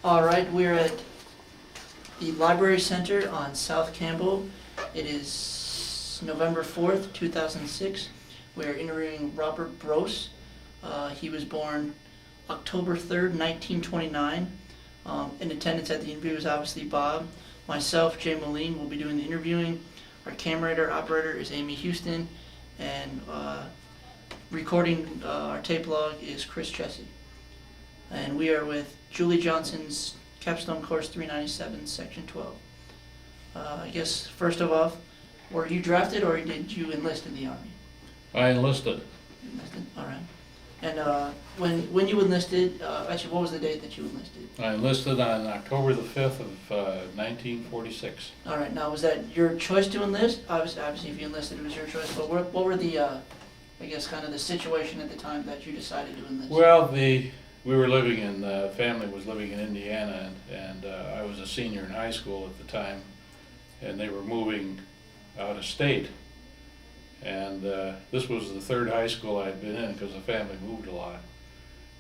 All right, we're at the Library Center on South Campbell. It is November 4th, 2006. We're interviewing Robert Brose. He was born October 3rd, 1929. In attendance at the interview is obviously Bob. Myself, Jay Moline, will be doing the interviewing. Our camera operator is Amy Houston, and recording our tape log is Chris Chessie. And we are with Julie Johnson's Capstone Course 397, Section 12. I guess, first of all, were you drafted or did you enlist in the Army? I enlisted. Enlisted, all right. And when you enlisted, actually, what was the date that you enlisted? I enlisted on October the 5th of 1946. All right, now was that your choice to enlist? Obviously if you enlisted, it was your choice, but what were the, I guess, kind of the situation at the time that you decided to enlist? Well, we were living in, family was living in Indiana, and I was a senior in high school at the time, and they were moving out of state. And this was the third high school I'd been in because the family moved a lot.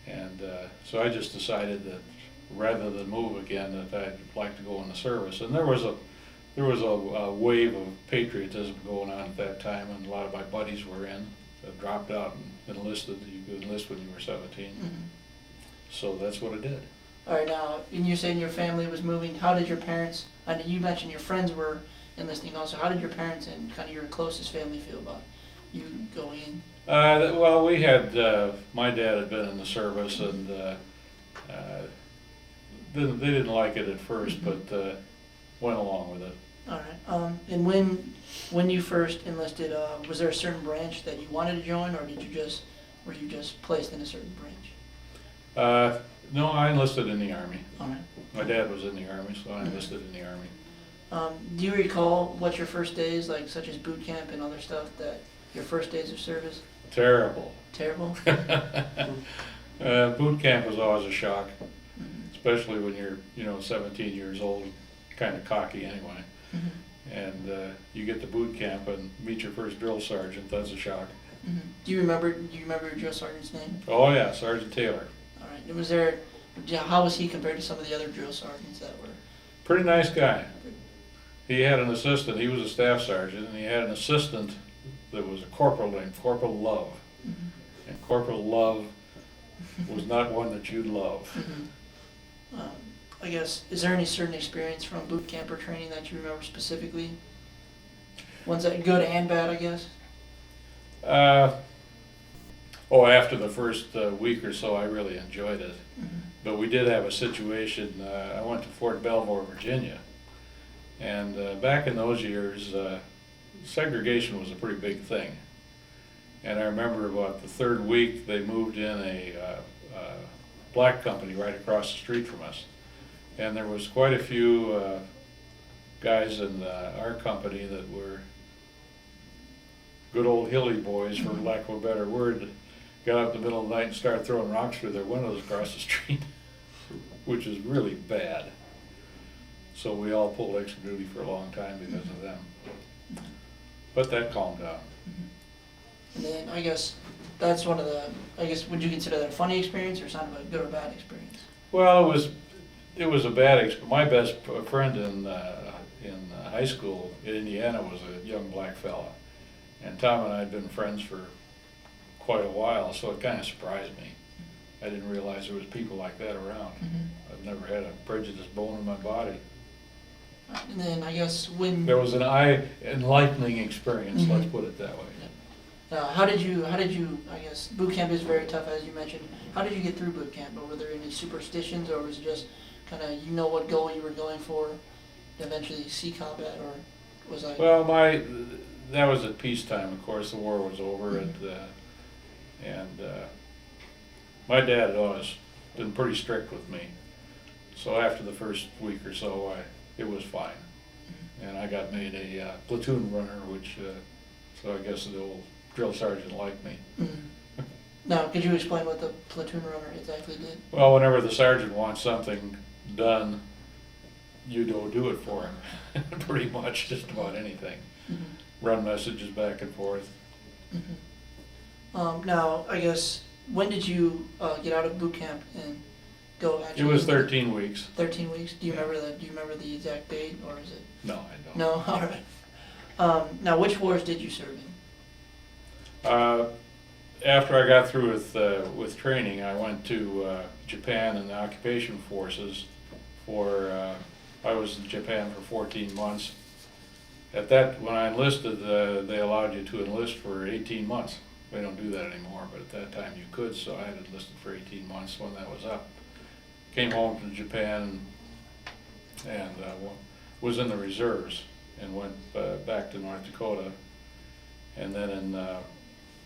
And so I just decided that rather than move again, that I'd like to go in the service. And there was a wave of patriotism going on at that time, and a lot of my buddies were in, dropped out and enlisted. You could enlist when you were 17. Mm-hmm. So that's what I did. All right, now, and you're saying your family was moving. How did your parents, I know you mentioned your friends were enlisting also. How did your parents and kind of your closest family feel about you going in? Well, we had, my dad had been in the service, and they didn't like it at first, Mm-hmm. but went along with it. All right. And when you first enlisted, was there a certain branch that you wanted to join, or were you just placed in a certain branch? No, I enlisted in the Army. All right. My dad was in the Army, so I enlisted in the Army. Do you recall what your first days, like such as boot camp and other stuff, that your first days of service? Terrible. Terrible? Boot camp was always a shock, Mm-hmm. especially when you're, 17 years old, kind of cocky anyway. Mm-hmm. And you get to boot camp and meet your first drill sergeant. That's a shock. Mm-hmm. Do you remember your drill sergeant's name? Oh yeah, Sergeant Taylor. All right. How was he compared to some of the other drill sergeants that were? Pretty nice guy. He had an assistant. He was a staff sergeant, and he had an assistant that was a corporal named Corporal Love. Mm-hmm. And Corporal Love was not one that you'd love. Mm-hmm. I guess, is there any certain experience from boot camp or training that you remember specifically? Ones that good and bad, I guess? After the first week or so, I really enjoyed it. Mm-hmm. But we did have a situation. I went to Fort Belvoir, Virginia. And back in those years, segregation was a pretty big thing. And I remember about the third week, they moved in a black company right across the street from us. And there was quite a few guys in our company that were good old hilly boys, for lack of a better word, got up in the middle of the night and started throwing rocks through their windows across the street, which is really bad. So we all pulled extra duty for a long time because of them. But that calmed down. And then I guess that's would you consider that a funny experience or something like a good or bad experience? Well, it was a bad experience. My best friend in high school in Indiana was a young black fella. And Tom and I had been friends for quite a while, so it kind of surprised me. I didn't realize there was people like that around. Mm-hmm. I've never had a prejudiced bone in my body. And then I guess when There was an enlightening experience, Mm-hmm. let's put it that way. how did you? I guess boot camp is very tough, as you mentioned. How did you get through boot camp? Or were there any superstitions, or was it just kind of what goal you were going for, eventually see combat, or was I? Well, that was at peacetime. Of course, the war was over, Mm-hmm. and my dad had always been pretty strict with me. So after the first week or so, it was fine, Mm-hmm. and I got made a platoon runner, which so I guess the old drill sergeant liked me. Mm-hmm. Now, could you explain what the platoon runner exactly did? Well, whenever the sergeant wants something done, you don't do it for him. Pretty much, just about anything. Mm-hmm. Run messages back and forth. Mm-hmm. Now, I guess, when did you get out of boot camp and go It actually? was 13 weeks. 13 weeks? Do you Yeah. remember the exact date, or is it? No, I don't. No? All right. Now, which wars did you serve in? After I got through with training, I went to Japan and the occupation forces I was in Japan for 14 months. When I enlisted, they allowed you to enlist for 18 months. They don't do that anymore, but at that time you could, so I had enlisted for 18 months when that was up. Came home from Japan and was in the reserves and went back to North Dakota. And then in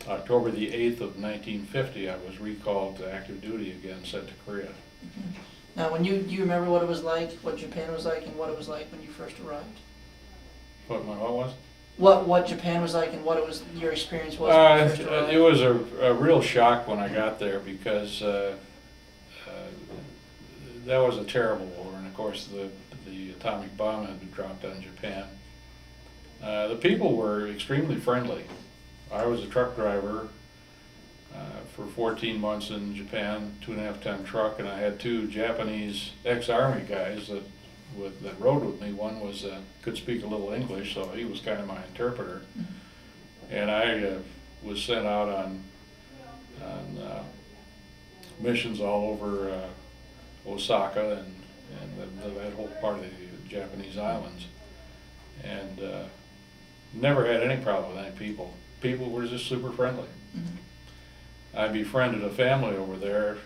October the 8th of 1950, I was recalled to active duty again, sent to Korea. Mhm. Now, do you remember what it was like, what Japan was like, and what it was like when you first arrived? What was? What Japan was like, and what your experience was when you first arrived? It was a real shock when I got there because that was a terrible war, and of course the atomic bomb had been dropped on Japan. The people were extremely friendly. I was a truck driver for 14 months in Japan, 2.5-ton truck, and I had two Japanese ex-army guys that rode with me. One could speak a little English, so he was kind of my interpreter. And I was sent out on missions all over Osaka and that whole part of the Japanese islands, and never had any problem with any people. People were just super friendly. Mhm. I befriended a family over there.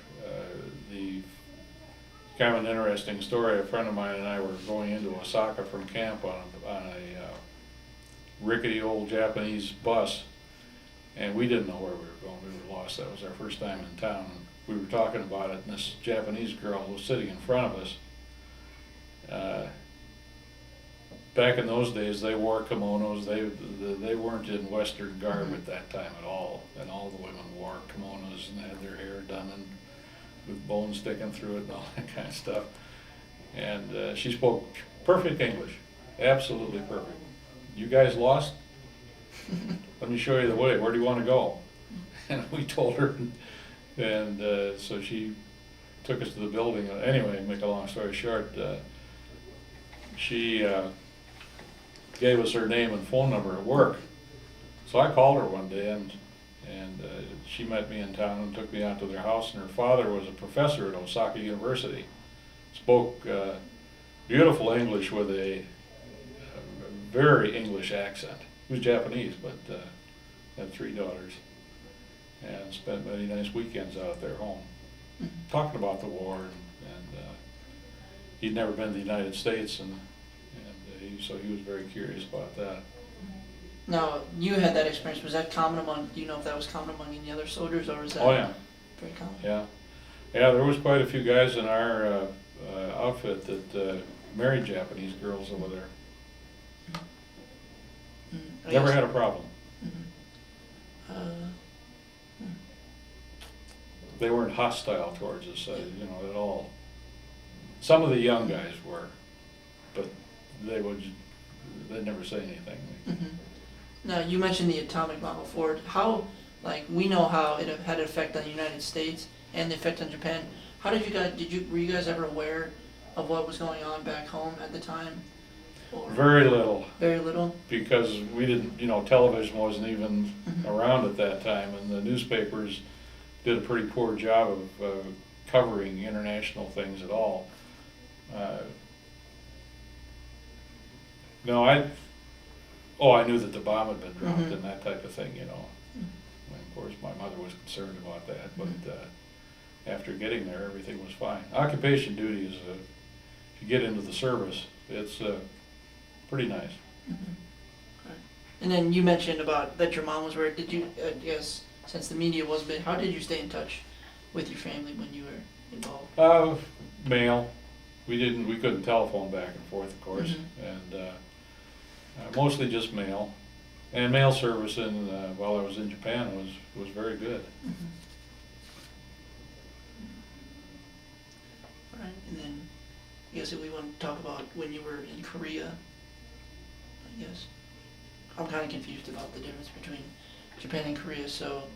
Kind of an interesting story. A friend of mine and I were going into Osaka from camp on a rickety old Japanese bus, and we didn't know where we were going. We were lost. That was our first time in town. And we were talking about it, and this Japanese girl was sitting in front of us. Back in those days, they wore kimonos. They weren't in Western garb at that time at all, and all the women wore kimonos and had their hair done and with bones sticking through it and all that kind of stuff. And she spoke perfect English, absolutely perfect. You guys lost? Let me show you the way. Where do you want to go? And we told her, and so she took us to the building. Anyway, make a long story short, she gave us her name and phone number at work. So I called her one day, and she met me in town and took me out to their house, and her father was a professor at Osaka University. Spoke beautiful English with a very English accent. He was Japanese, but had 3 daughters, and spent many nice weekends out at their home, talking about the war, and he'd never been to the United States, so he was very curious about that. Now, you had that experience. Was that common among, do you know if that was common among any other soldiers, or was that Oh yeah, very common? yeah. There was quite a few guys in our outfit that married Japanese girls over there. Never had a problem. They weren't hostile towards us, at all. Some of the young guys were, but they'd never say anything. Now, you mentioned the atomic bomb before. How, we know how it had an effect on the United States and the effect on Japan. How did were you guys ever aware of what was going on back home at the time? Or Very little. Very little? Because we didn't, television wasn't even around at that time, and the newspapers did a pretty poor job of covering international things at all. I knew that the bomb had been dropped and that type of thing, And of course, my mother was concerned about that, but after getting there, everything was fine. Occupation duty is, if you get into the service, it's pretty nice. Right. And then you mentioned about that your mom was worried. Did you, yes, since the media was big, how did you stay in touch with your family when you were involved? Mail. We couldn't telephone back and forth, of course, and mostly just mail. And mail service while I was in Japan was very good. All right, and then I guess if we want to talk about when you were in Korea, I guess I'm kind of confused about the difference between Japan and Korea. So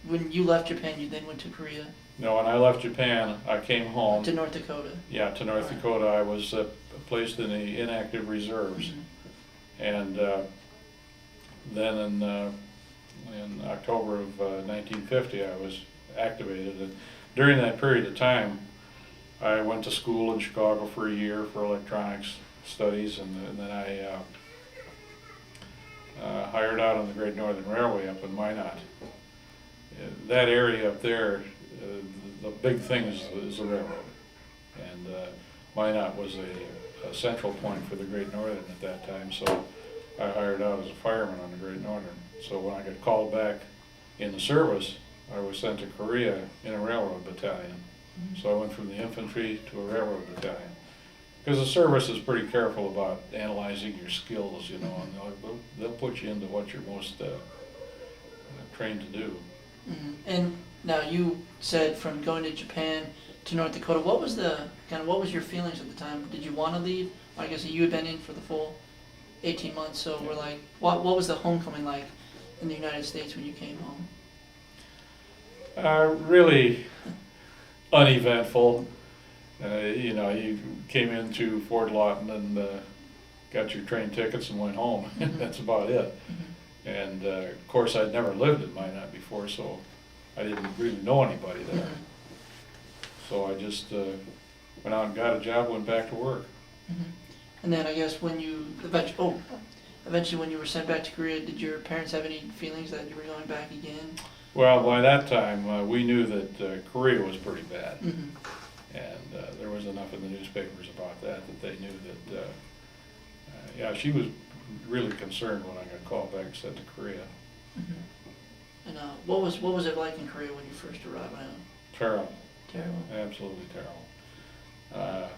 when you left Japan, you then went to Korea? No, when I left Japan, I came home. To North Dakota. Yeah, to North Dakota. I was placed in the inactive reserves. Mm-hmm. And then in October of 1950, I was activated. And during that period of time, I went to school in Chicago for a year for electronics studies, and then I hired out on the Great Northern Railway up in Minot. That area up there, the big thing is the railroad. And Minot was a central point for the Great Northern at that time, so I hired out as a fireman on the Great Northern. So when I got called back in the service, I was sent to Korea in a railroad battalion. Mm-hmm. So I went from the infantry to a railroad battalion. Because the service is pretty careful about analyzing your skills, you know, and they'll put you into what you're most trained to do. Mm-hmm. And now you said from going to Japan to North Dakota, what was your feelings at the time? Did you want to leave? I guess you had been in for the full 18 months, so we're like, what was the homecoming like in the United States when you came home? Really uneventful. You know, you came into Fort Lawton and got your train tickets and went home. Mm-hmm. That's about it. Mm-hmm. And of course, I'd never lived in Minot before, so I didn't really know anybody there. Mm-hmm. So I just went out and got a job, went back to work. Mm-hmm. And then I guess when you eventually when you were sent back to Korea, did your parents have any feelings that you were going back again? Well, by that time, we knew that Korea was pretty bad. Mm-hmm. And there was enough in the newspapers about that they knew that, yeah, she was really concerned when I got called back and sent to Korea. Mm-hmm. And what was it like in Korea when you first arrived? Terrible. Terrible. Absolutely terrible.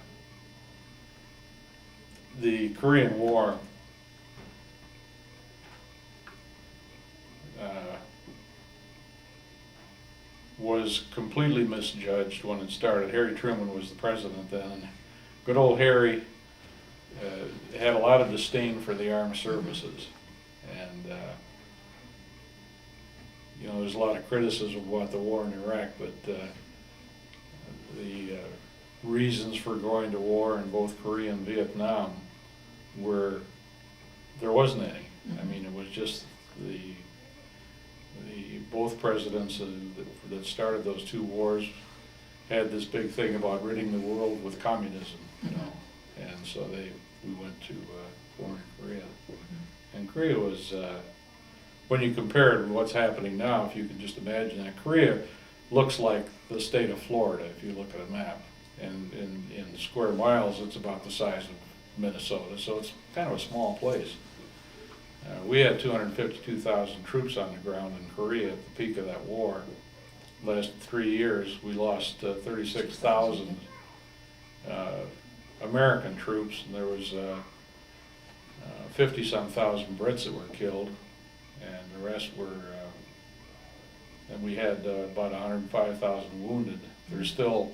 The Korean War was completely misjudged when it started. Harry Truman was the president then, and good old Harry had a lot of disdain for the armed services. And you know, there's a lot of criticism about the war in Iraq, but the reasons for going to war in both Korea and Vietnam there wasn't any. Mm-hmm. I mean, it was just both presidents that started those two wars had this big thing about ridding the world with communism, you know. Mm-hmm. And so we went to war in Korea. Mm-hmm. And Korea was, when you compare it to what's happening now, if you can just imagine that, Korea looks like the state of Florida if you look at a map. And in square miles, it's about the size of Minnesota, so it's kind of a small place. We had 252,000 troops on the ground in Korea at the peak of that war. Last 3 years, we lost 36,000 American troops, and there was 50-some thousand Brits that were killed, and the rest were, and we had about 105,000 wounded. There's still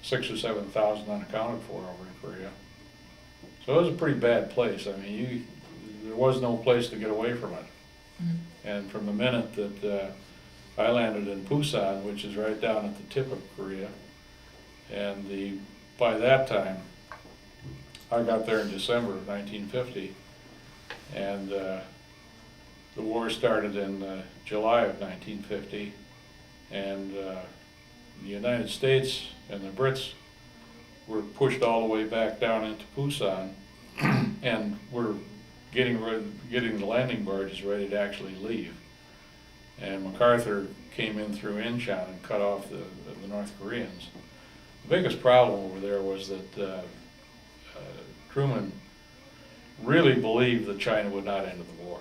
6,000 or 7,000 unaccounted for over in Korea. So it was a pretty bad place. I mean, there was no place to get away from it. Mm-hmm. And from the minute that I landed in Busan, which is right down at the tip of Korea, and by that time, I got there in December of 1950, and the war started in July of 1950, and the United States and the Brits were pushed all the way back down into Busan, and were getting the landing barges ready to actually leave. And MacArthur came in through Incheon and cut off the North Koreans. The biggest problem over there was that Truman really believed that China would not enter the war.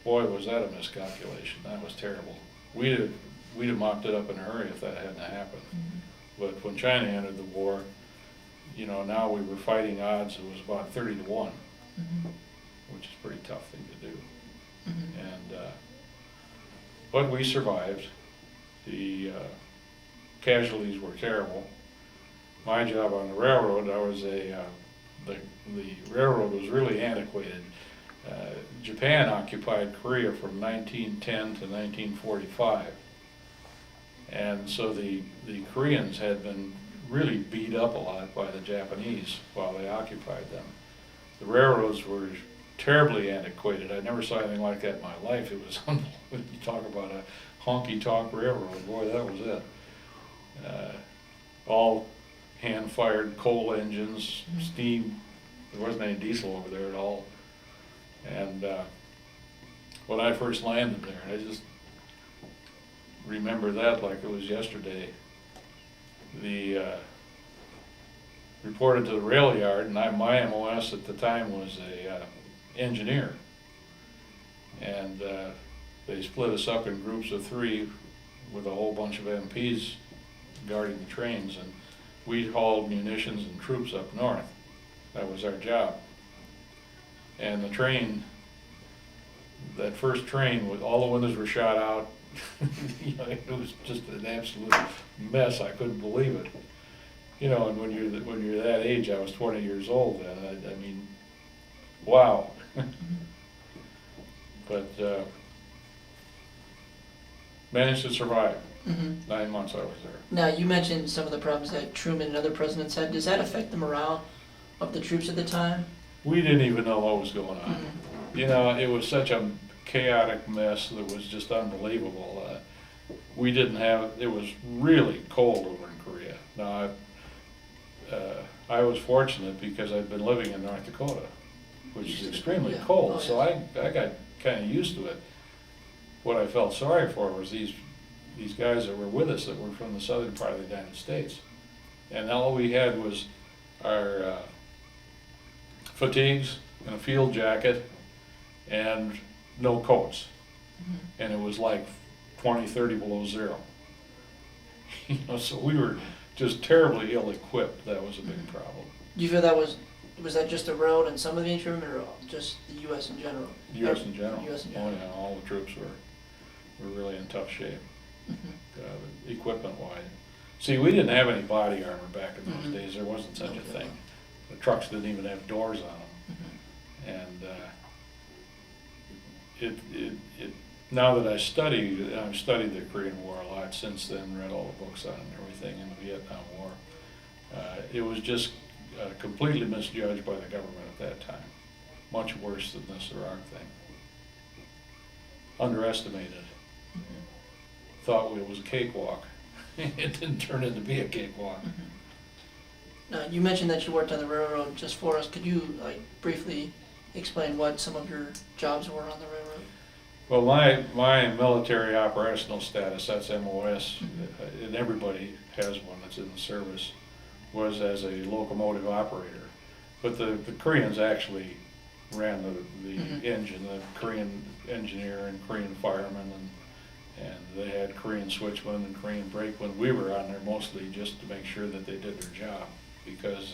Boy, was that a miscalculation. That was terrible. We'd have mopped it up in a hurry if that hadn't happened. Mm-hmm. But when China entered the war, you know, now we were fighting odds. It was about 30 to 1, mm-hmm. which is a pretty tough thing to do. Mm-hmm. And but we survived. The casualties were terrible. My job on the railroad, I was the railroad was really antiquated. Japan occupied Korea from 1910 to 1945. And so the Koreans had been really beat up a lot by the Japanese while they occupied them. The railroads were terribly antiquated. I never saw anything like that in my life. It was unbelievable. You talk about a honky-tonk railroad, boy, that was it. All hand-fired coal engines, steam. There wasn't any diesel over there at all. And when I first landed there, I just remember that like it was yesterday. The reported to the rail yard, and my MOS at the time was a engineer. And they split us up in groups of 3 with a whole bunch of MPs guarding the trains, and we hauled munitions and troops up north. That was our job. And the train, that first train, with all the windows were shot out, you know, it was just an absolute mess. I couldn't believe it. You know, and when you're that age, I was 20 years old then. I mean, wow. But managed to survive. 9 months I was there. Now, you mentioned some of the problems that Truman and other presidents had. Does that affect the morale of the troops at the time? We didn't even know what was going on. You know, it was such a chaotic mess that was just unbelievable. We didn't have, it was really cold over in Korea. Now, I was fortunate because I'd been living in North Dakota, which is extremely cold, so I got kind of used to it. What I felt sorry for was these guys that were with us that were from the southern part of the United States. And all we had was our fatigues and a field jacket and no coats. And it was like 20, 30 below zero. You know, so we were just terribly ill-equipped. That was a big problem. Do you feel that was that just the road and some of the infantry, or just the U.S. in general? U.S. in general. U.S. in general. Oh yeah, all the troops were really in tough shape, equipment-wise. See, we didn't have any body armor back in those days. There wasn't such a thing. The trucks didn't even have doors on them. And now that I've studied the Korean War a lot since then, read all the books on it and everything, in the Vietnam War. It was just completely misjudged by the government at that time. Much worse than this Iraq thing. Underestimated. Thought it was a cakewalk. It didn't turn into be a cakewalk. Now, you mentioned that you worked on the railroad just for us. Could you briefly explain what some of your jobs were on the railroad? Well, my military operational status, that's MOS, and everybody has one that's in the service, was as a locomotive operator. But the Koreans actually ran the engine, the Korean engineer and Korean firemen, and they had Korean switchmen and Korean brakemen. We were on there mostly just to make sure that they did their job, because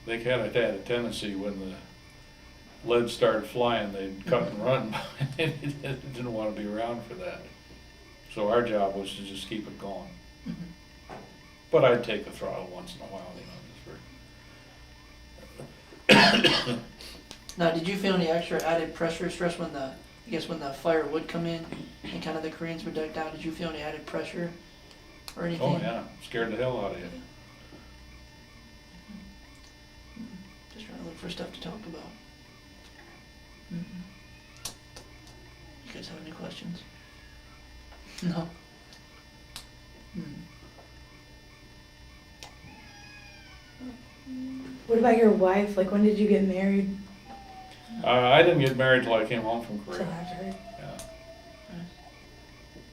they kind of had a tendency when the lead started flying, they'd cut and run. They didn't want to be around for that. So our job was to just keep it going. But I'd take the throttle once in a while, you know, just for... Now, did you feel any extra added pressure, stress when when the fire would come in and kind of the Koreans were ducked out? Did you feel any added pressure or anything? Oh yeah, scared the hell out of you. Just trying to look for stuff to talk about. You guys have any questions? No? What about your wife? Like, when did you get married? I didn't get married till I came home from Korea. Till after. Yeah.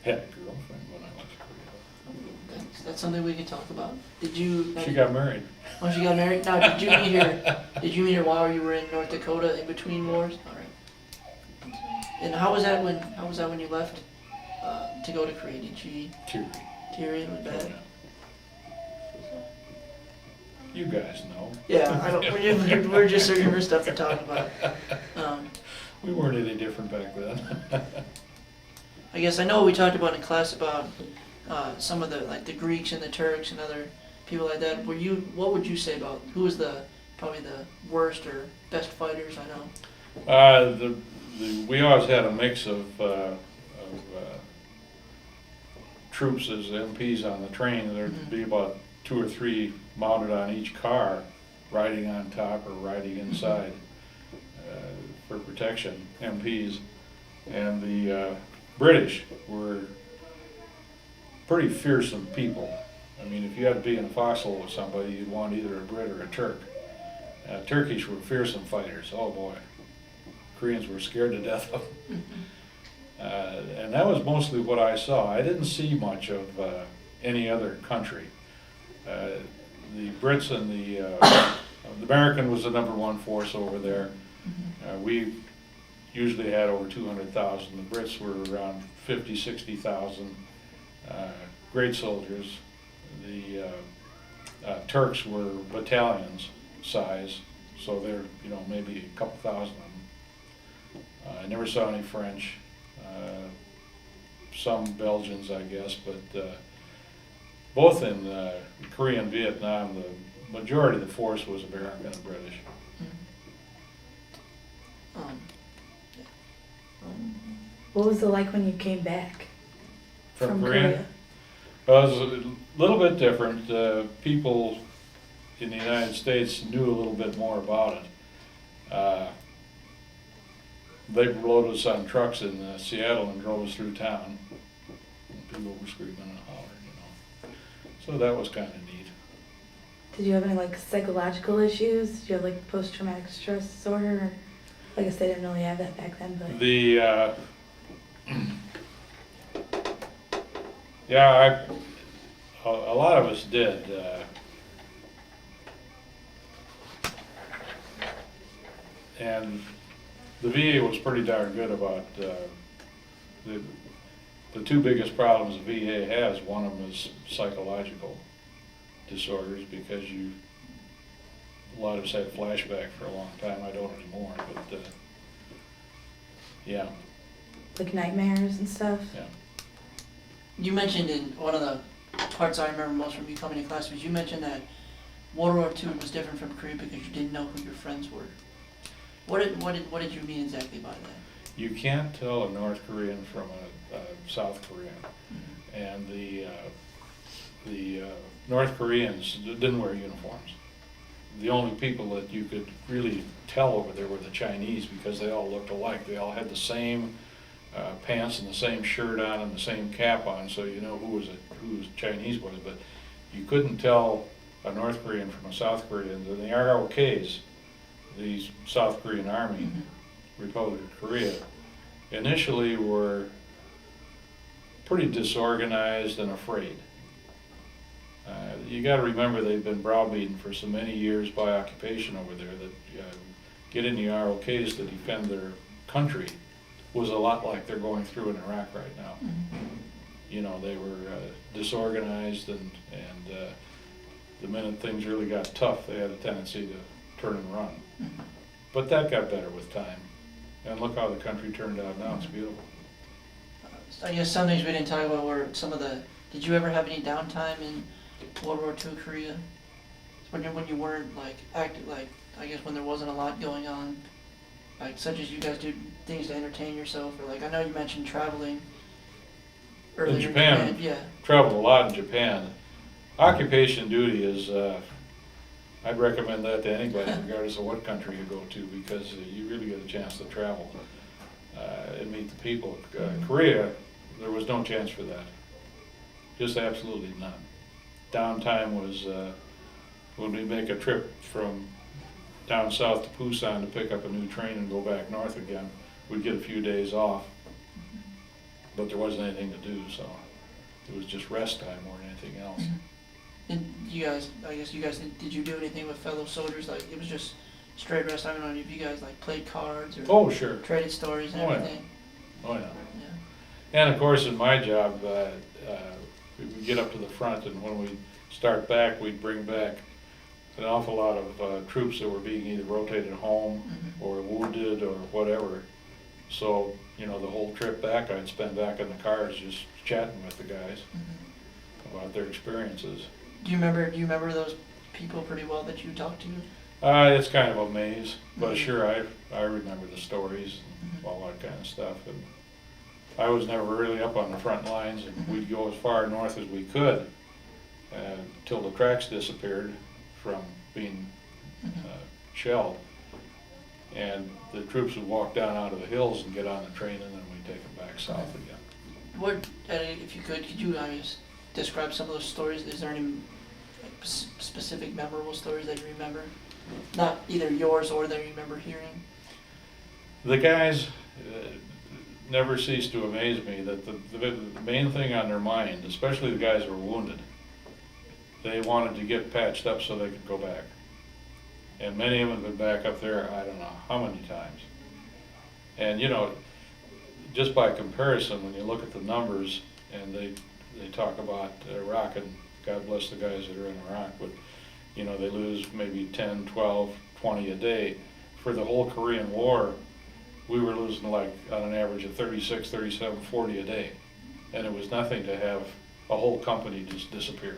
Had a girlfriend when I went to Korea. That's something we can talk about. Did you? She got married. Oh, she got married? Now, did you meet her? Did you meet her while you were in North Dakota in between wars? All right. And how was that when you left to go to Korea? Did she? Teary and bad. Yeah. You guys know. Yeah, I don't. We're just searching for stuff to talk about. We weren't any different back then. I guess I know we talked about in class about some of the Greeks and the Turks and other people like that. What would you say about who was probably the worst or best fighters? I know. We always had a mix of troops as MPs on the train. There'd be about 2 or 3 mounted on each car, riding on top or riding inside for protection, MPs. And the British were pretty fearsome people. I mean, if you had to be in a foxhole with somebody, you'd want either a Brit or a Turk. Turkish were fearsome fighters. Oh boy, Koreans were scared to death of them. And that was mostly what I saw. I didn't see much of any other country. The Brits and the American was the #1 force over there. We usually had over 200,000. The Brits were around 50, 60,000. Great soldiers. The Turks were battalions size, so they're, you know, maybe a couple thousand of them. I never saw any French. Some Belgians, I guess, but both in Korea and Vietnam, the majority of the force was American and British. What was it like when you came back From Korea? Well, it was a little bit different. People in the United States knew a little bit more about it. They loaded us on trucks in Seattle and drove us through town. And people were screaming and hollering, you know. So that was kind of neat. Did you have any like psychological issues? Did you have like post-traumatic stress disorder? Or, I guess they didn't really have that back then, but. Yeah, a lot of us did. And the VA was pretty darn good about the 2 biggest problems the VA has. One of them is psychological disorders, because a lot of us had flashback for a long time. I don't anymore, but yeah. Like nightmares and stuff? Yeah. You mentioned in one of the parts I remember most from you coming to class was you mentioned that World War II was different from Korea because you didn't know who your friends were. What did you mean exactly by that? You can't tell a North Korean from a South Korean. And the North Koreans didn't wear uniforms. The only people that you could really tell over there were the Chinese, because they all looked alike. They all had the same pants and the same shirt on and the same cap on, so you know who was Chinese was. But you couldn't tell a North Korean from a South Korean. And the ROKs, the South Korean Army, Republic of Korea, initially were pretty disorganized and afraid. You got to remember, they've been browbeaten for so many years by occupation over there that getting the ROKs to defend their country was a lot like they're going through in Iraq right now. You know, they were disorganized, and the minute things really got tough, they had a tendency to turn and run. But that got better with time. And look how the country turned out now. It's beautiful. I guess some things we didn't talk about were some of the. Did you ever have any downtime in World War II Korea? When you weren't like active, like I guess when there wasn't a lot going on, like such as you guys do things to entertain yourself, or like I know you mentioned traveling earlier In Japan, yeah. traveled a lot in Japan. Occupation duty is, I'd recommend that to anybody, regardless of what country you go to, because you really get a chance to travel and meet the people. Korea, there was no chance for that. Just absolutely none. Downtime was when we make a trip from down south to Busan to pick up a new train and go back north again, we'd get a few days off, but there wasn't anything to do, so it was just rest time more than anything else. And you guys, I guess you guys, did you do anything with fellow soldiers? Like it was just straight rest time? I don't know if you guys like played cards or Oh, sure. traded stories and everything. Oh, yeah. Yeah. And of course, in my job, we would get up to the front, and when we start back, we'd bring back an awful lot of troops that were being either rotated home or wounded or whatever. So, you know, the whole trip back, I'd spend back in the cars just chatting with the guys about their experiences. Do you remember those people pretty well that you talked to? It's kind of a maze, but sure, I remember the stories and all that kind of stuff. And I was never really up on the front lines, and we'd go as far north as we could till the tracks disappeared from being shelled. And the troops would walk down out of the hills and get on the train, and then we'd take them back south again. What, if you could you just describe some of those stories? Is there any like, specific memorable stories that you remember? Not either yours or that you remember hearing? The guys never cease to amaze me that the main thing on their mind, especially the guys who were wounded, they wanted to get patched up so they could go back. And many of them have been back up there, I don't know how many times. And you know, just by comparison, when you look at the numbers, and they talk about Iraq, and God bless the guys that are in Iraq, but you know, they lose maybe 10, 12, 20 a day. For the whole Korean War, we were losing like on an average of 36, 37, 40 a day. And it was nothing to have a whole company just disappear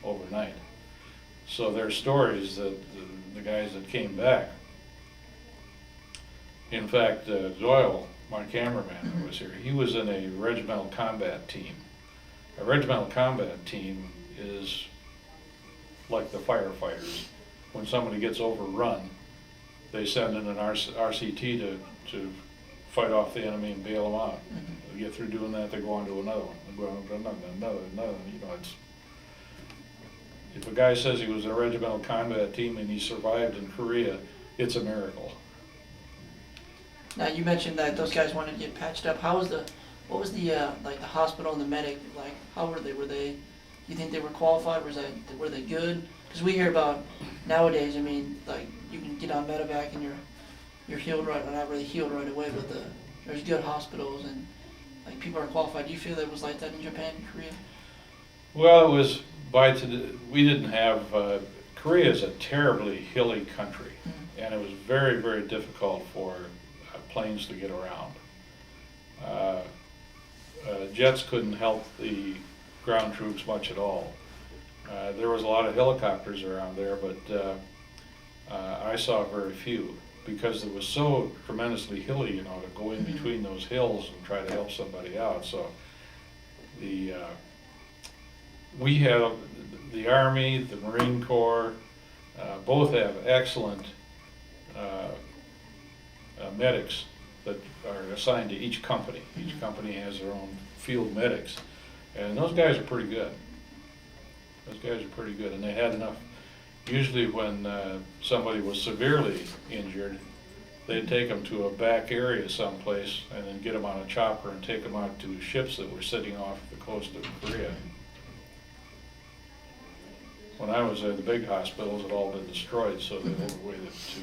overnight. So there's stories that the guys that came back, in fact, Doyle, my cameraman who was here, he was in a regimental combat team. A regimental combat team is like the firefighters. When somebody gets overrun, they send in an RCT to fight off the enemy and bail them out. They get through doing that, they go on to another one. They go on to another. You know, it's, if a guy says he was in a regimental combat team and he survived in Korea, it's a miracle. Now you mentioned that those guys wanted to get patched up. What was the like the hospital and the medic, like how were they? You think they were qualified? Were they good? Because we hear about nowadays, I mean, like you can get on medevac and you're healed right, not really healed right away, but there's good hospitals and like people are qualified. Do you feel that it was like that in Japan and Korea? Well, it was we didn't have, Korea is a terribly hilly country, and it was very, very difficult for planes to get around. Jets couldn't help the ground troops much at all. There was a lot of helicopters around there, but I saw very few because it was so tremendously hilly, you know, to go in between those hills and try to help somebody out. So we have the Army, the Marine Corps, both have excellent medics that are assigned to each company. Each company has their own field medics, and those guys are pretty good. Those guys are pretty good, and they had enough. Usually when somebody was severely injured, they'd take them to a back area someplace and then get them on a chopper and take them out to ships that were sitting off the coast of Korea. When I was at the big hospitals, it had all been destroyed, so the only way to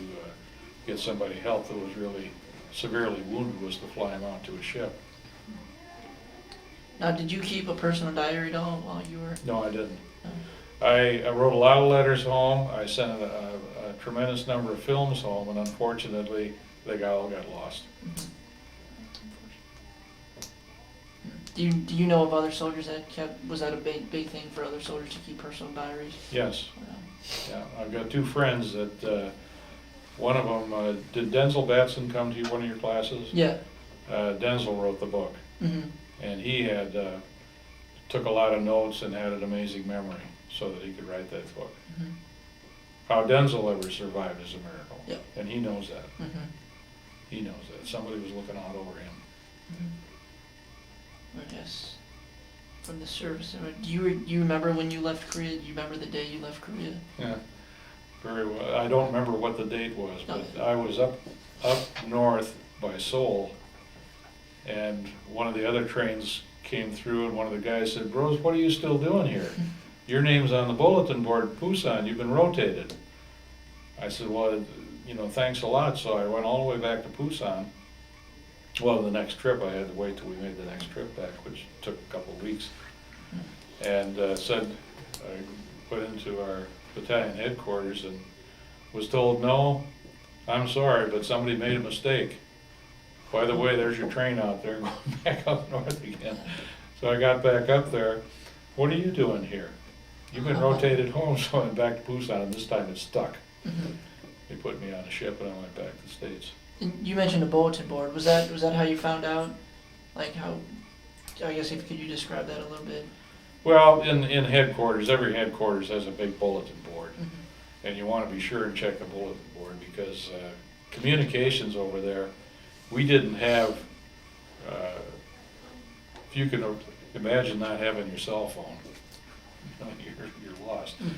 get somebody help that was really severely wounded was to fly them out to a ship. Now, did you keep a personal diary at all while you were? No, I didn't. No. I wrote a lot of letters home. I sent a tremendous number of films home, and unfortunately, they all got lost. Do you know of other soldiers that was that a big thing for other soldiers to keep personal diaries? Yes. Yeah, I've got two friends that, one of them, did Denzel Batson come to one of your classes? Yeah. Denzel wrote the book. And he had, took a lot of notes and had an amazing memory so that he could write that book. How Denzel ever survived is a miracle. Yep. And he knows that. He knows that. Somebody was looking out over him. I guess from the service. Do you remember when you left Korea? Do you remember the day you left Korea? Yeah, very well. I don't remember what the date was, but Okay. I was up north by Seoul, and one of the other trains came through, and one of the guys said, "Brose, what are you still doing here? Your name's on the bulletin board, Busan. You've been rotated." I said, "Well, you know, thanks a lot." So I went all the way back to Busan. Well, the next trip, I had to wait till we made the next trip back, which took a couple of weeks. And said, I went into our battalion headquarters and was told, "No, I'm sorry, but somebody made a mistake. By the way, there's your train out there going back up north again." So I got back up there. "What are you doing here?" "You've been rotated home." So I went back to Busan, and this time it stuck. They put me on a ship, and I went back to the States. And you mentioned a bulletin board. Was that how you found out Like how, I guess could you describe that a little bit? Well, in headquarters, every headquarters has a big bulletin board. Mhm. And you want to be sure and check the bulletin board because communications over there, we didn't have, if you can imagine not having your cell phone, you're lost. Mhm.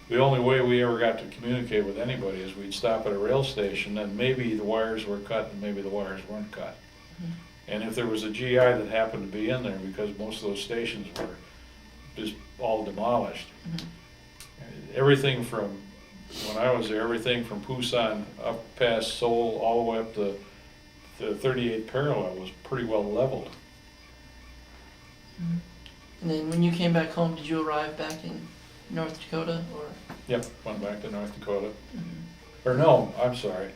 The only way we ever got to communicate with anybody is we'd stop at a rail station and maybe the wires were cut and maybe the wires weren't cut. Mhm. And if there was a GI that happened to be in there, because most of those stations were just all demolished, Mhm. everything from, when I was there, everything from Pusan up past Seoul, all the way up to the 38th parallel was pretty well leveled. Mhm. And then when you came back home, did you arrive back in North Dakota, or? Yep, went back to North Dakota. Mhm. Or no, I'm sorry.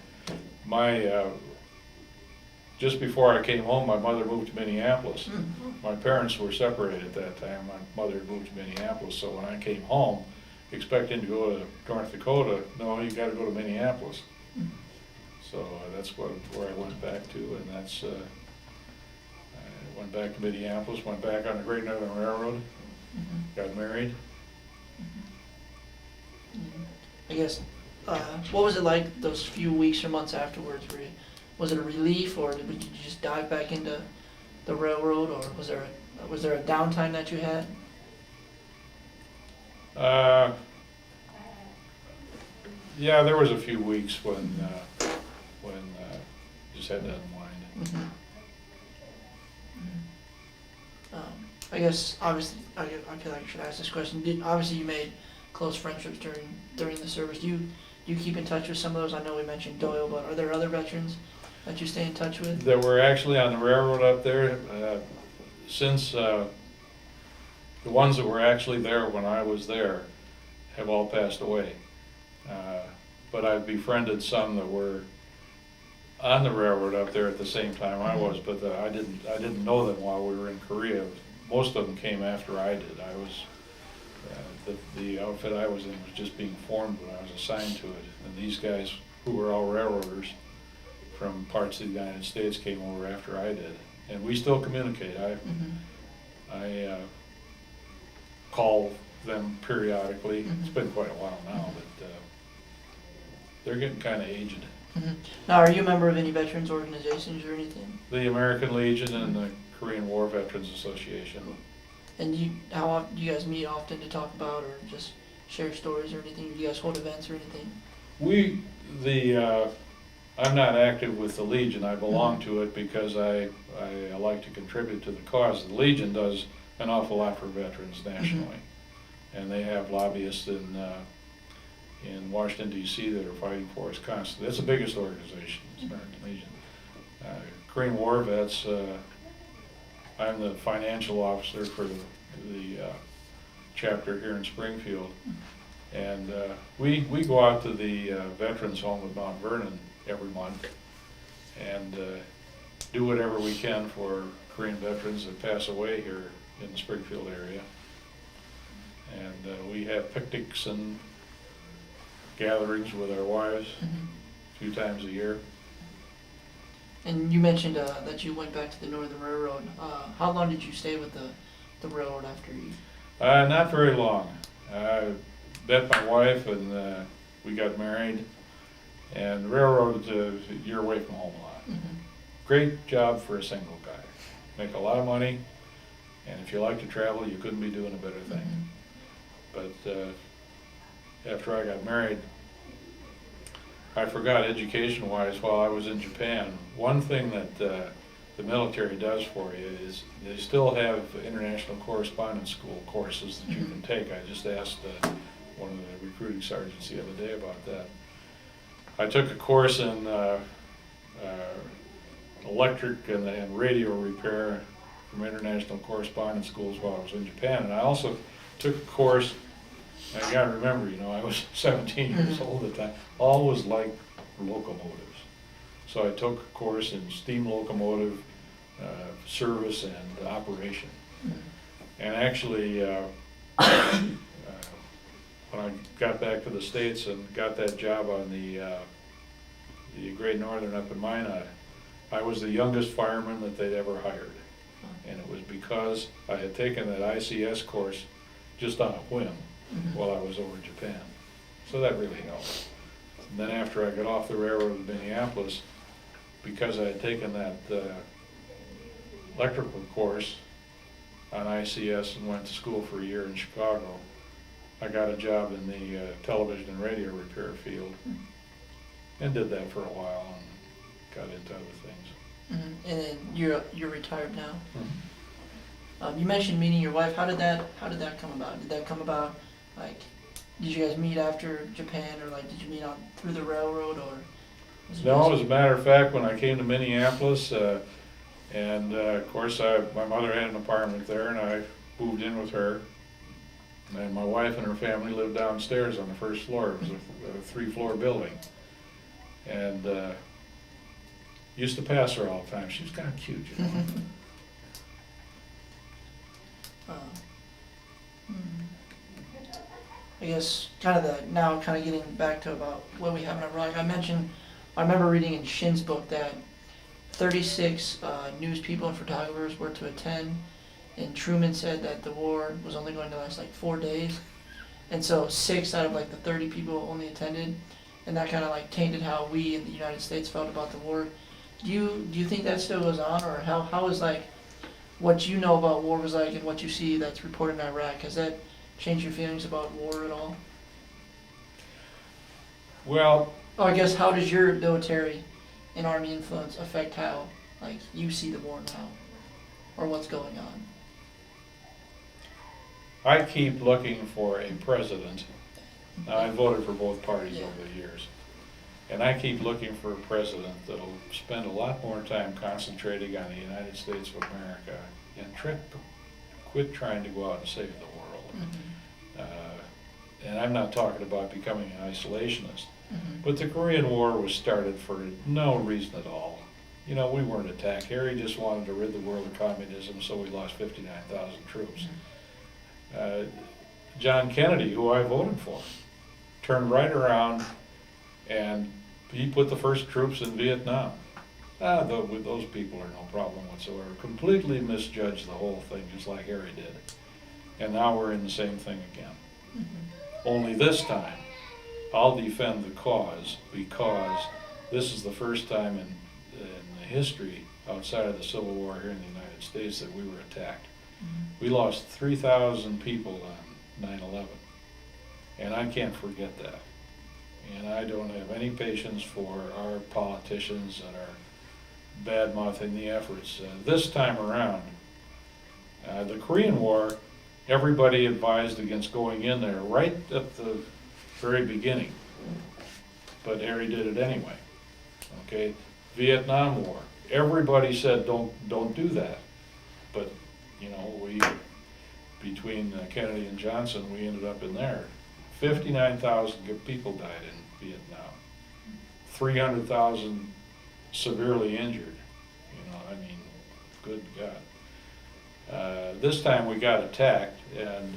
Just before I came home, my mother moved to Minneapolis. Mhm. My parents were separated at that time. My mother had moved to Minneapolis, so when I came home, expecting to go to North Dakota, no, you gotta go to Minneapolis. Mhm. So that's where I went back to, and that's, I went back to Minneapolis, went back on the Great Northern Railroad, Mhm. got married. Mhm. I guess, what was it like those few weeks or months afterwards? Was it a relief, or did you just dive back into the railroad, or was there a downtime that you had? Yeah, there was a few weeks when just had to unwind. Mhm. I guess, obviously, I feel like I should ask this question. Obviously, you made close friendships during the service. Do you keep in touch with some of those? I know we mentioned Doyle, but are there other veterans that you stay in touch with? That were actually on the railroad up there, since the ones that were actually there when I was there have all passed away. But I've befriended some that were on the railroad up there at the same time I was, but I didn't know them while we were in Korea. Most of them came after I did. I was, the outfit I was in was just being formed when I was assigned to it. And these guys, who were all railroaders from parts of the United States, came over after I did. And we still communicate. I call them periodically. It's been quite a while now, but they're getting kind of aged. Mhm. Now, are you a member of any veterans organizations or anything? The American Legion and the Korean War Veterans Association. And how often do you guys meet often to talk about or just share stories or anything? Do you guys hold events or anything? I'm not active with the Legion. I belong to it because I like to contribute to the cause. The Legion does an awful lot for veterans nationally, and they have lobbyists in Washington D.C. that are fighting for us constantly. That's the biggest organization, the American Legion. Korean War Vets. I'm the financial officer for the chapter here in Springfield, and we go out to the veterans home at Mount Vernon every month and do whatever we can for Korean veterans that pass away here in the Springfield area. And we have picnics and gatherings with our wives a few times a year. And you mentioned that you went back to the Northern Railroad. How long did you stay with the railroad after you? Not very long. I met my wife and we got married. And the railroad is you're away from home a lot. Mm-hmm. Great job for a single guy. Make a lot of money, and if you like to travel, you couldn't be doing a better thing. But after I got married, I forgot education-wise while I was in Japan. One thing that the military does for you is they still have international correspondence school courses that you can take. I just asked one of the recruiting sergeants the other day about that. I took a course in electric and radio repair from international correspondence schools while I was in Japan, and I also took a course. I gotta remember, I was 17 years old at the time. All was like locomotives, so I took a course in steam locomotive service and operation. And actually, when I got back to the States and got that job on the Great Northern up in Minot, I was the youngest fireman that they'd ever hired. And it was because I had taken that ICS course just on a whim while I was over in Japan. So that really helped. And then after I got off the railroad in Minneapolis, because I had taken that electrical course on ICS and went to school for a year in Chicago, I got a job in the television and radio repair field and did that for a while and got into other things. And then you're retired now. You mentioned meeting your wife. How did that come about? Did that come about like, did you guys meet after Japan, or like did you meet on through the railroad, or? No, as a matter of fact, when I came to Minneapolis, and of course my mother had an apartment there, and I moved in with her. And my wife and her family lived downstairs on the first floor. It was a 3-floor building. And used to pass her all the time. She was kind of cute, you know. I guess kind of getting back to about what we have in Iraq. I remember reading in Shin's book that 36 news people and photographers were to attend, and Truman said that the war was only going to last like 4 days, and so 6 out of like the 30 people only attended, and that kind of like tainted how we in the United States felt about the war. Do you think that still goes on, or how is like what you know about war was like and what you see that's reported in Iraq? Has that changed your feelings about war at all? Well, I guess how does your military and army influence affect how like you see the war now, or what's going on? I keep looking for a president. Now, I voted for both parties over the years. And I keep looking for a president that'll spend a lot more time concentrating on the United States of America and quit trying to go out and save the world. And I'm not talking about becoming an isolationist. But the Korean War was started for no reason at all. You know, we weren't attacked. Harry just wanted to rid the world of communism, so we lost 59,000 troops. John Kennedy, who I voted for, turned right around and he put the first troops in Vietnam. Those people are no problem whatsoever. Completely misjudged the whole thing, just like Harry did. And now we're in the same thing again. Only this time, I'll defend the cause, because this is the first time in the history outside of the Civil War here in the United States that we were attacked. We lost 3,000 people on 9/11, and I can't forget that. And I don't have any patience for our politicians that are bad-mouthing the efforts. This time around, the Korean War, everybody advised against going in there right at the very beginning, but Harry did it anyway. Okay, Vietnam War, everybody said don't do that, but you know, between Kennedy and Johnson, we ended up in there. 59,000 people died in Vietnam. 300,000 severely injured. You know, I mean, good God. This time we got attacked, and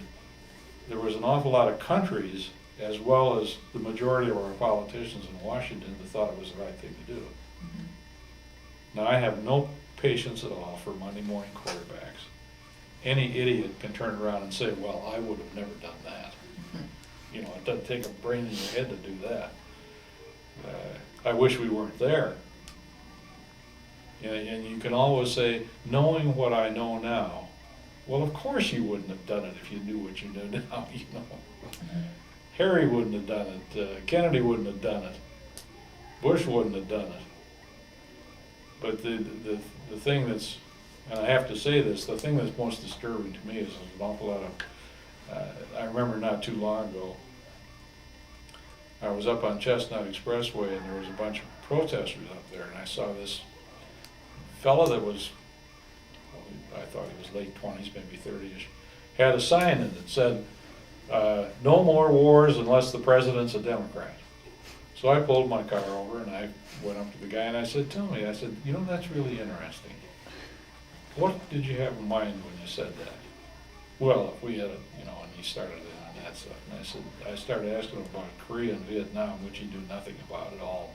there was an awful lot of countries, as well as the majority of our politicians in Washington, that thought it was the right thing to do. Now, I have no patience at all for Monday morning quarterbacks. Any idiot can turn around and say, well, I would have never done that. You know, it doesn't take a brain in your head to do that. I wish we weren't there. And you can always say, knowing what I know now, well, of course you wouldn't have done it if you knew what you know now, you know. Harry wouldn't have done it, Kennedy wouldn't have done it, Bush wouldn't have done it. But the thing that's, and I have to say this, the thing that's most disturbing to me is an awful lot of, I remember not too long ago, I was up on Chestnut Expressway and there was a bunch of protesters up there, and I saw this fella that was, well, I thought he was late 20s, maybe 30-ish, had a sign in it that said, no more wars unless the president's a Democrat. So I pulled my car over and I went up to the guy and I said, tell me, I said, you know, that's really interesting. What did you have in mind when you said that? Well, if we had a, you know, and he started in on that stuff. And I said, I started asking him about Korea and Vietnam, which he knew nothing about at all.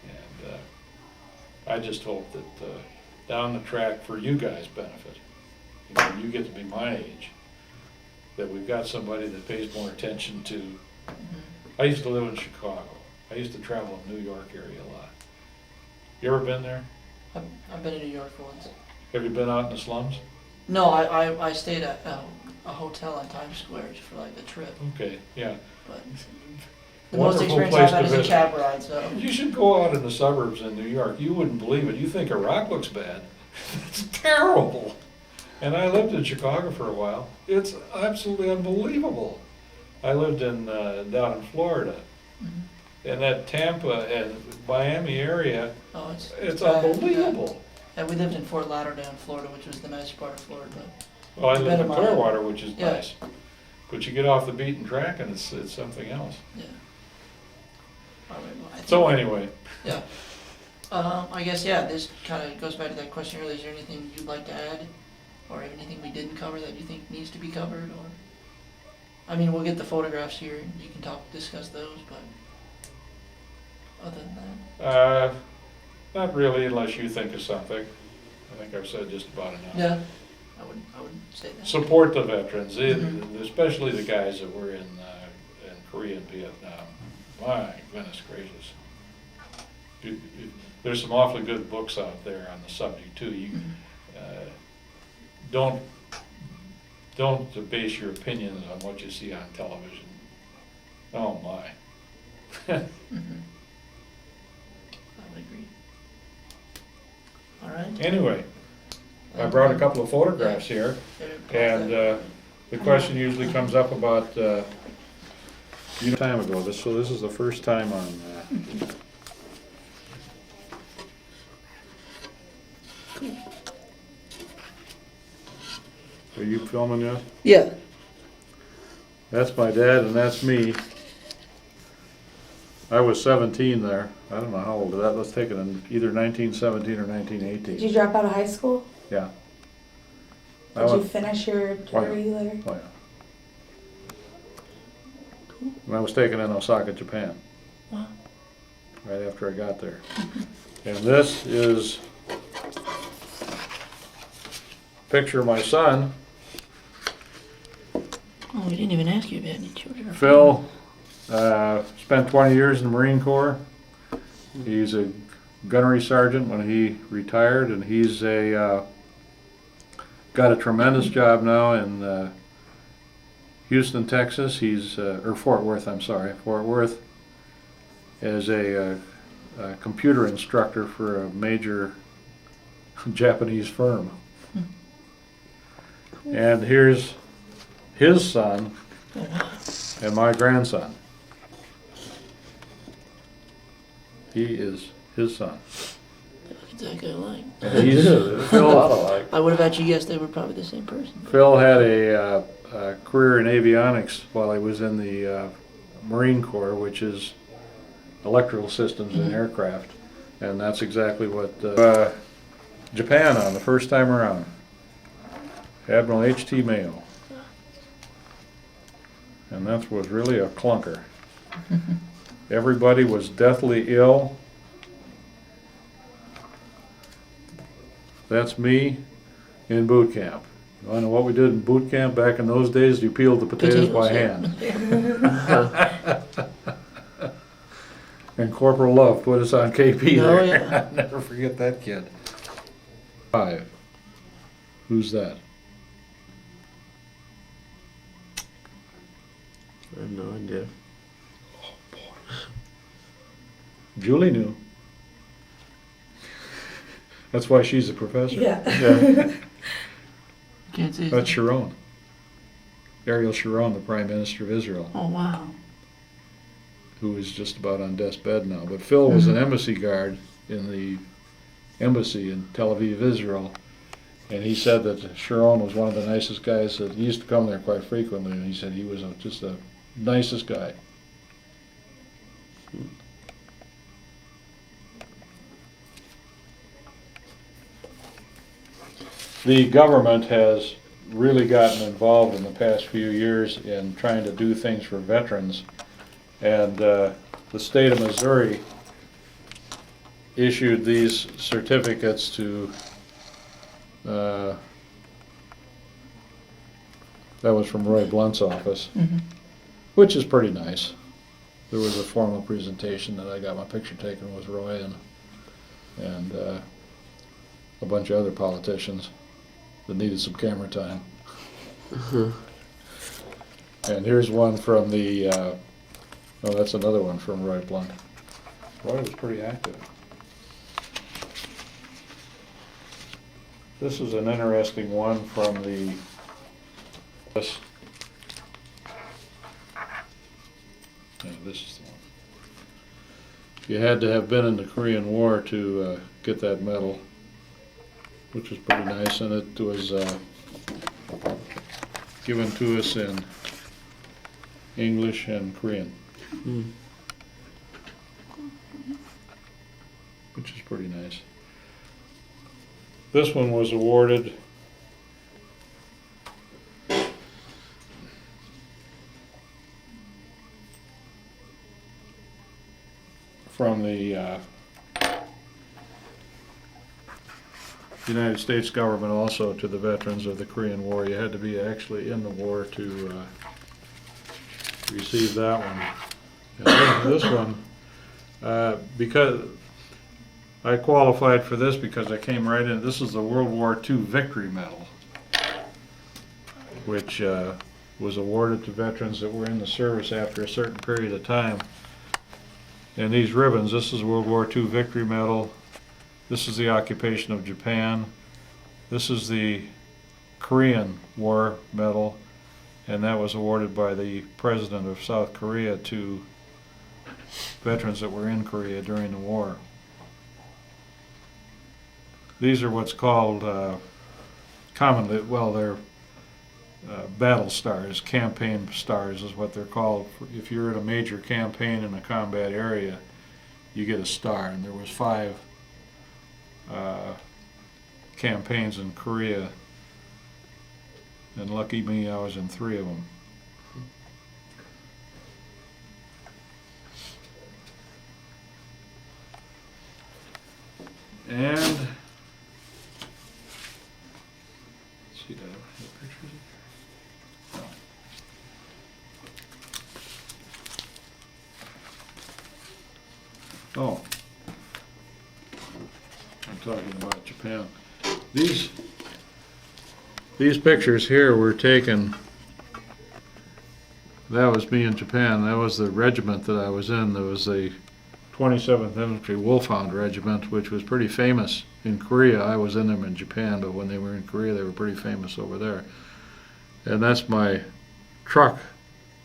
And I just hope that down the track for you guys' benefit. You know, you get to be my age, that we've got somebody that pays more attention to. I used to live in Chicago. I used to travel in the New York area a lot. You ever been there? I've been in New York once. Have you been out in the slums? No, I stayed at a hotel in Times Square for like the trip, Okay, yeah. but the most Wonderful experience place I've had to is a visit. cab ride, so. You should go out in the suburbs in New York. You wouldn't believe it. You think Iraq looks bad. It's terrible. And I lived in Chicago for a while. It's absolutely unbelievable. I lived in down in Florida. Mhm. In that Tampa and Miami area, Oh, it's bad, unbelievable. Yeah, we lived in Fort Lauderdale, Florida, which was the nice part of Florida, but. Well, I It's live in better Miami. Clearwater, which is Yeah. nice. But you get off the beaten track and it's something else. Yeah. All right, well, I think. So anyway, Yeah. I guess, yeah, this kind of goes back to that question earlier. Is there anything you'd like to add? Or anything we didn't cover that you think needs to be covered, or? I mean, we'll get the photographs here, and you can discuss those, but other than that. not really unless you think of something. I think I've said just about enough. Yeah, I would say that. Support the veterans, Mhm. especially the guys that were in Korea and Vietnam. My goodness gracious. There's some awfully good books out there on the subject too. You, Mhm. don't base your opinions on what you see on television. Oh my. Mhm. I would agree. All right. Anyway, I brought a couple of photographs here, and the question usually comes up about, time ago, so this is the first time on, Are you filming this? Yeah. That's my dad and that's me. I was 17 there. I don't know how old that was taken in either 1917 or 1918. Did you drop out of high school? Yeah. I Did you went- finish your degree there? Oh, yeah. And I was taken in Osaka, Japan. Wow. Right after I got there. And this is a picture of my son, Oh, we didn't even ask you if you had any children. Phil. Spent 20 years in the Marine Corps. He's a gunnery sergeant when he retired, and he's got a tremendous job now in Houston, Texas. He's or Fort Worth. I'm sorry, Fort Worth, as a computer instructor for a major Japanese firm. And here's his son and my grandson. He is his son. They look exactly alike. And he's Phil. I would have actually guessed they were probably the same person. Phil had a career in avionics while he was in the Marine Corps, which is electrical systems in aircraft, and that's exactly what Japan on the first time around. Admiral H.T. Mayo. And that was really a clunker. Everybody was deathly ill. That's me in boot camp. You wanna know what we did in boot camp back in those days? You peeled the potatoes by hand. And Corporal Love put us on KP Oh, there. yeah. I'll never forget that kid. 5. Who's that? I have no idea. Julie knew. That's why she's a professor. Yeah. Can't see. That's Sharon. Ariel Sharon, the Prime Minister of Israel, Oh, wow. who is just about on death's bed now. But Phil was an embassy guard in the embassy in Tel Aviv, Israel. And he said that Sharon was one of the nicest guys, that he used to come there quite frequently, and he said he was just the nicest guy. The government has really gotten involved in the past few years in trying to do things for veterans. And the state of Missouri issued these certificates to that was from Roy Blunt's office, Mhm. which is pretty nice. There was a formal presentation that I got my picture taken with Roy and a bunch of other politicians that needed some camera time. And here's one from the, oh, that's another one from Roy Blunt. Roy was pretty active. This is an interesting one from this. Yeah, this is the one. You had to have been in the Korean War to get that medal, which was pretty nice, and it was given to us in English and Korean, which is pretty nice. This one was awarded from the United States government also to the veterans of the Korean War. You had to be actually in the war to receive that one. And this one, because I qualified for this because I came right in. This is the World War II Victory Medal, which was awarded to veterans that were in the service after a certain period of time. And these ribbons, this is World War II Victory Medal. This is the occupation of Japan. This is the Korean War Medal, and that was awarded by the President of South Korea to veterans that were in Korea during the war. These are what's called commonly, well, they're battle stars, campaign stars is what they're called. If you're in a major campaign in a combat area, you get a star, and there was 5 campaigns in Korea, and lucky me, I was in 3 of them. And let's see, do I have pictures of it? No. Oh, I'm talking about Japan. These pictures here were taken, that was me in Japan. That was the regiment that I was in. There was the 27th Infantry Wolfhound Regiment, which was pretty famous in Korea. I was in them in Japan, but when they were in Korea, they were pretty famous over there. And that's my truck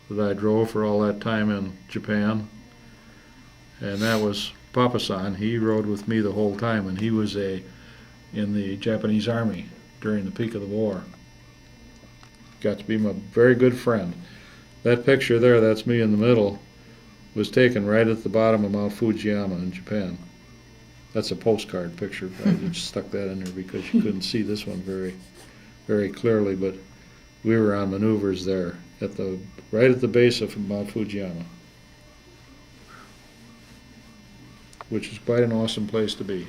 that I drove for all that time in Japan. And that was Papa-san. He rode with me the whole time, and he was in the Japanese Army during the peak of the war. Got to be my very good friend. That picture there, that's me in the middle, was taken right at the bottom of Mount Fujiyama in Japan. That's a postcard picture, but I just stuck that in there because you couldn't see this one very, very clearly, but we were on maneuvers there right at the base of Mount Fujiyama, which is quite an awesome place to be.